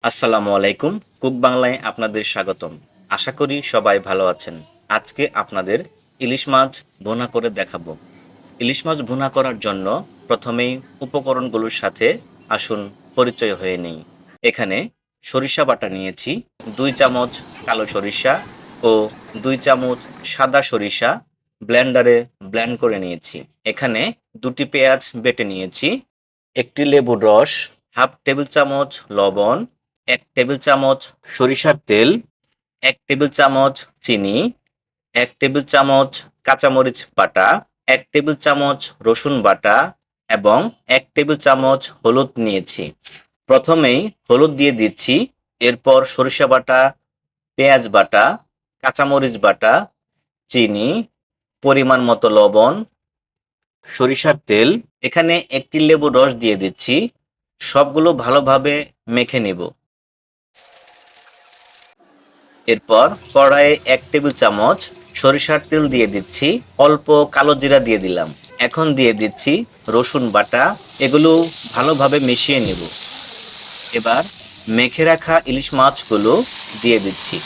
আসসালামু আলাইকুম। কুক বাংলায় আপনাদের স্বাগতম। আশা করি সবাই ভালো আছেন। আজকে আপনাদের ইলিশ মাছ ভুনা করে দেখাবো। ইলিশ মাছ ভুনা করার জন্য প্রথমেই উপকরণগুলোর সাথে আসুন পরিচয় হয়ে নেই। এখানে সরিষা বাটা নিয়েছি, 2 চামচ কালো সরিষা ও 2 চামচ সাদা সরিষা ব্লেন্ডারে ব্লেন্ড করে নিয়েছি। এখানে 2টি পেঁয়াজ বেটে নিয়েছি, একটি লেবুর রস, হাফ টেবিল চামচ লবণ, 1 টেবিল চামচ সরিষার তেল, 1 টেবিল চামচ চিনি, 1 টেবিল চামচ কাঁচামরিচ বাটা, 1 টেবিল চামচ রসুন বাটা এবং 1 টেবিল চামচ হলুদ নিয়েছি। প্রথমেই হলুদ দিয়ে দিচ্ছি, এরপর সরিষা বাটা, পেঁয়াজ বাটা, কাঁচামরিচ বাটা, চিনি, পরিমাণ মতো লবণ, সরিষার তেল। এখানে একটি লেবুর রস দিয়ে দিচ্ছি। সবগুলো ভালোভাবে মেখে নেব। এরপর কড়াইয়ে 1 টেবিল চামচ সরিষার তেল দিয়ে দিচ্ছি, অল্প কালো জিরা দিয়ে দিলাম। এখন দিয়ে দিচ্ছি রসুন বাটা, এগুলো ভালোভাবে মিশিয়ে নেব। এবার মেখে রাখা ইলিশ মাছগুলো দিয়ে দিচ্ছি।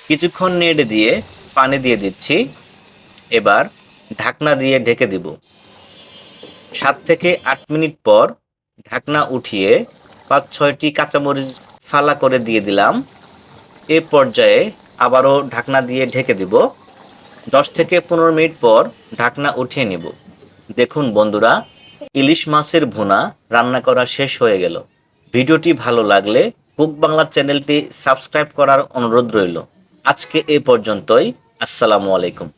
কিছুক্ষণ নেড়ে দিয়ে পানি দিয়ে দিচ্ছি। এবার ঢাকনা দিয়ে ঢেকে দিব। 7 থেকে 8 মিনিট পর ঢাকনা উঠিয়ে 5-6টি কাঁচামরিচ ফালা করে দিয়ে দিলাম। এ পর্যায়ে আবারও ঢাকনা দিয়ে ঢেকে দিব। 10 থেকে 15 মিনিট পর ঢাকনা উঠিয়ে নিব। দেখুন বন্ধুরা, ইলিশ মাছের ভুনা রান্না করা শেষ হয়ে গেল। ভিডিওটি ভালো লাগলে কুক বাংলা চ্যানেলটি সাবস্ক্রাইব করার অনুরোধ রইল। আজকে এ পর্যন্তই। আসসালামু আলাইকুম।